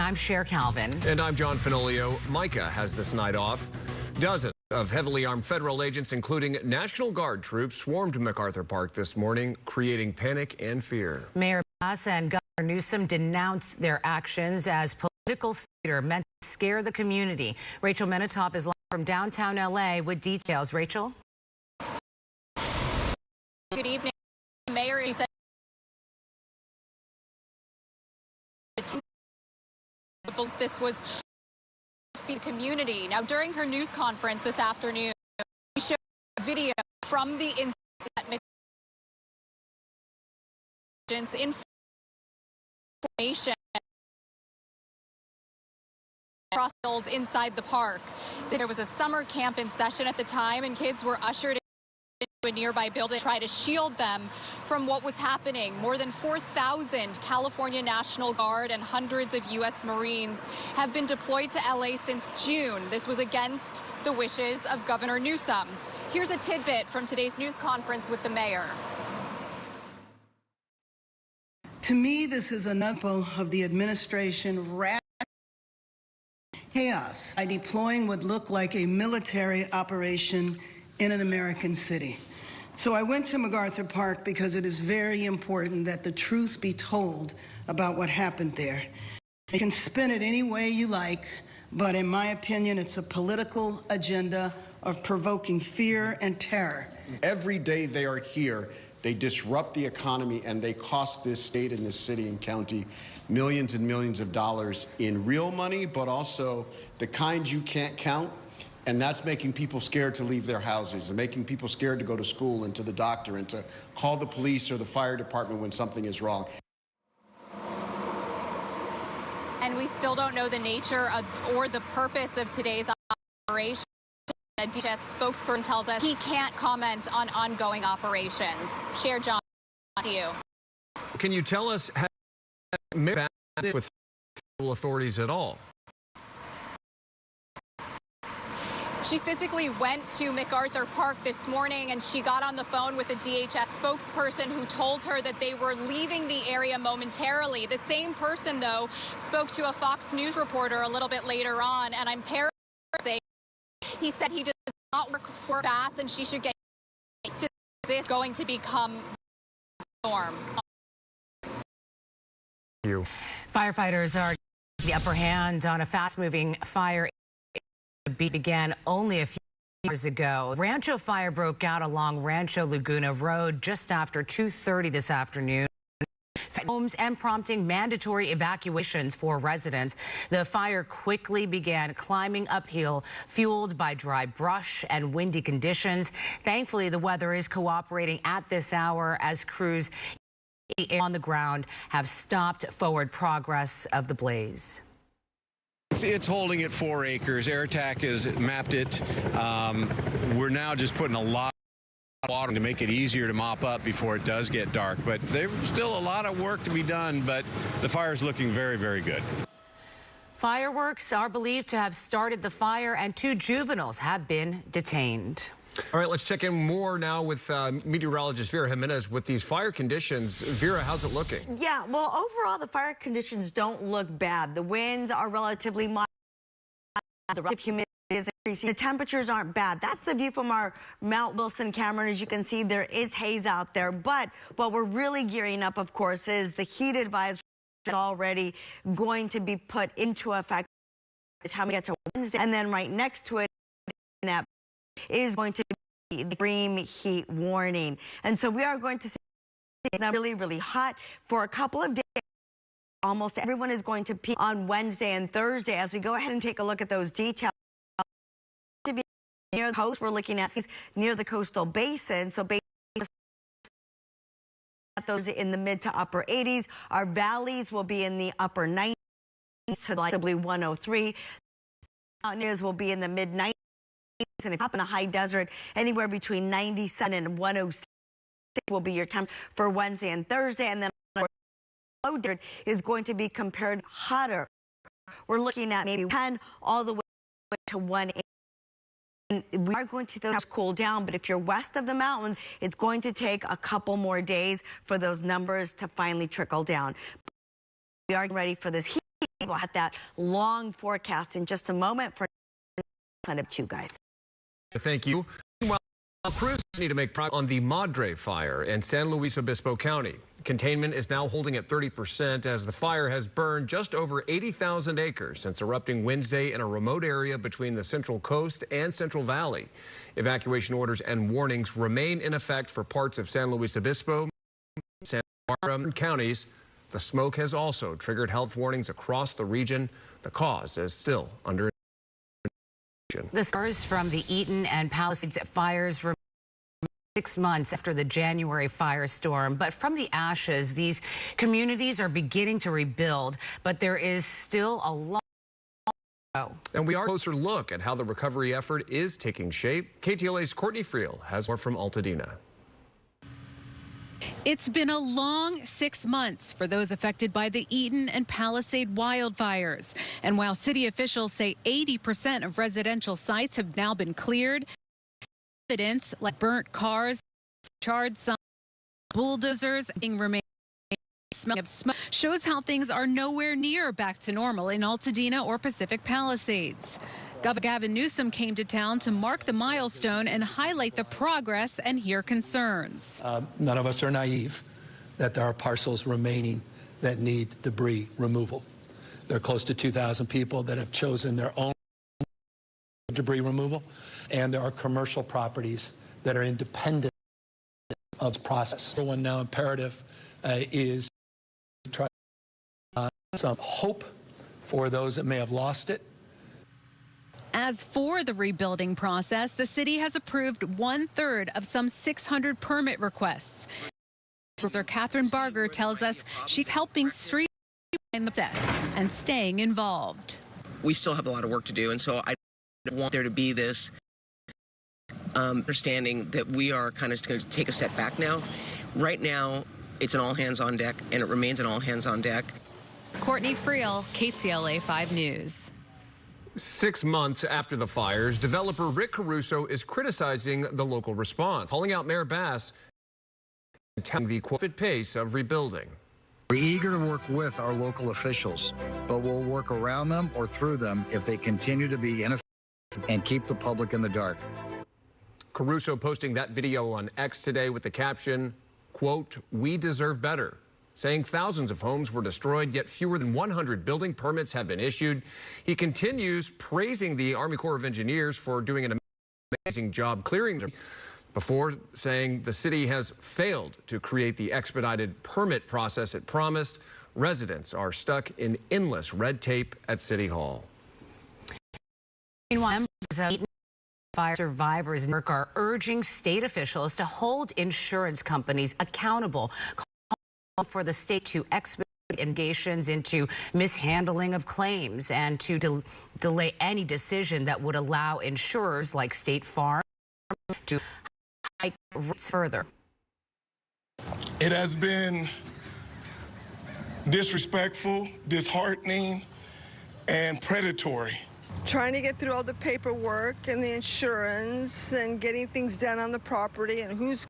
I'm Cher Calvin. And I'm John Finolio. Micah has this night off. Dozens of heavily armed federal agents, including National Guard troops, swarmed MacArthur Park this morning, creating panic and fear. Mayor Bass and Governor Newsom denounced their actions as political theater meant to scare the community. Rachel Menatop is live from downtown L.A. with details. Rachel? Good evening, Mayor. You said this was the community. Now, during her news conference this afternoon, she showed a video from the incident information crossed inside the park. There was a summer camp in session at the time, and kids were ushered into a nearby building to try to shield them from what was happening. More than 4,000 California National Guard and hundreds of U.S. Marines have been deployed to L.A. since June. This was against the wishes of Governor Newsom. Here's a tidbit from today's news conference with the mayor. To me, this is an example of the administration chaos by deploying what looked like a military operation in an American city. So I went to MacArthur Park because it is very important that the truth be told about what happened there. You can spin it any way you like, but in my opinion, it's a political agenda of provoking fear and terror. Every day they are here, they disrupt the economy and they cost this state and this city and county millions and millions of dollars in real money, but also the kind you can't count. And that's making people scared to leave their houses and making people scared to go to school and to the doctor and to call the police or the fire department when something is wrong. And we still don't know the nature of or the purpose of today's operation. A DHS spokesperson tells us he can't comment on ongoing operations. Cher, John, to you. Can you tell us how Mayor Bass with federal authorities at all? She physically went to MacArthur Park this morning, and she got on the phone with a DHS spokesperson who told her that they were leaving the area momentarily. The same person, though, spoke to a Fox News reporter a little bit later on, and I'm paraphrasing. He said he does not work for Bass, and she should get used to this going to become norm. Firefighters are the upper hand on a fast-moving fire. Began only a few years ago. Rancho fire broke out along Rancho Laguna Road just after 2:30 this afternoon. Homes and prompting mandatory evacuations for residents. The fire quickly began climbing uphill, fueled by dry brush and windy conditions. Thankfully, the weather is cooperating at this hour as crews on the ground have stopped forward progress of the blaze. It's holding at 4 acres. Air Attack has mapped it. We're now just putting a lot of water to make it easier to mop up before it does get dark. But there's still a lot of work to be done, but the fire's looking very, very good. Fireworks are believed to have started the fire, and 2 juveniles have been detained. All right, let's check in more now with meteorologist Vera Jimenez with these fire conditions. Vera, how's it looking? Yeah, well, overall, the fire conditions don't look bad. The winds are relatively mild. The relative humidity is increasing. The temperatures aren't bad. That's the view from our Mount Wilson camera. As you can see, there is haze out there. But what we're really gearing up, of course, is the heat advisory is already going to be put into effect by the time we get to Wednesday. And then right next to it, is going to be the extreme heat warning. And so we are going to see them really, really hot for a couple of days. Almost everyone is going to peak on Wednesday and Thursday. As we go ahead and take a look at those details. To be near the coast, we're looking at near the coastal basin. So basically, those in the mid to upper 80s. Our valleys will be in the upper 90s to possibly 103. Mountains will be in the mid 90s. And up in the high desert, anywhere between 97 and 106 will be your time for Wednesday and Thursday. And then low desert is going to be compared hotter. We're looking at maybe 10 all the way to 180. And we are going to see those cool down, but if you're west of the mountains, it's going to take a couple more days for those numbers to finally trickle down. We are ready for this heat We'll have that long forecast in just a moment for you guys. Thank you. Well, crews need to make progress on the Madre fire in San Luis Obispo County. Containment is now holding at 30% as the fire has burned just over 80,000 acres since erupting Wednesday in a remote area between the Central Coast and Central Valley. Evacuation orders and warnings remain in effect for parts of San Luis Obispo, Santa Barbara counties. The smoke has also triggered health warnings across the region. The cause is still under investigation. The scars from the Eaton and Palisades fires remain 6 months after the January firestorm. But from the ashes, these communities are beginning to rebuild, but there is still a long way to go. And we are a closer look at how the recovery effort is taking shape. KTLA's Courtney Friel has more from Altadena. It's been a long 6 months for those affected by the Eaton and Palisade wildfires. And while city officials say 80% of residential sites have now been cleared, evidence like burnt cars, charred signs, bulldozers remain. Smell of smoke shows how things are nowhere near back to normal in Altadena or Pacific Palisades. Governor Gavin Newsom came to town to mark the milestone and highlight the progress and hear concerns. None of us are naive that there are parcels remaining that need debris removal. There are close to 2,000 people that have chosen their own debris removal, and there are commercial properties that are independent of the process. The one now imperative is to try some hope for those that may have lost it. As for the rebuilding process, the city has approved 1/3 of some 600 permit requests. Catherine Barger tells us she's helping streamline the process and staying involved. We still have a lot of work to do, and so I want there to be this understanding that we are kind of going to take a step back now. Right now, it's an all hands on deck, and it remains an all hands on deck. Courtney Friel, KTLA 5 News. 6 months after the fires, developer Rick Caruso is criticizing the local response, calling out Mayor Bass and telling the rapid pace of rebuilding. We're eager to work with our local officials, but we'll work around them or through them if they continue to be ineffective and keep the public in the dark. Caruso posting that video on X today with the caption, quote, "We deserve better," saying thousands of homes were destroyed, yet fewer than 100 building permits have been issued. He continues praising the Army Corps of Engineers for doing an amazing job clearing them, before saying the city has failed to create the expedited permit process it promised. Residents are stuck in endless red tape at City Hall. Meanwhile, members of Eaton fire survivors are urging state officials to hold insurance companies accountable, for the state to expedite investigations into mishandling of claims and to delay any decision that would allow insurers like State Farm to hike rates further. It has been disrespectful, disheartening, and predatory. Trying to get through all the paperwork and the insurance and getting things done on the property and who's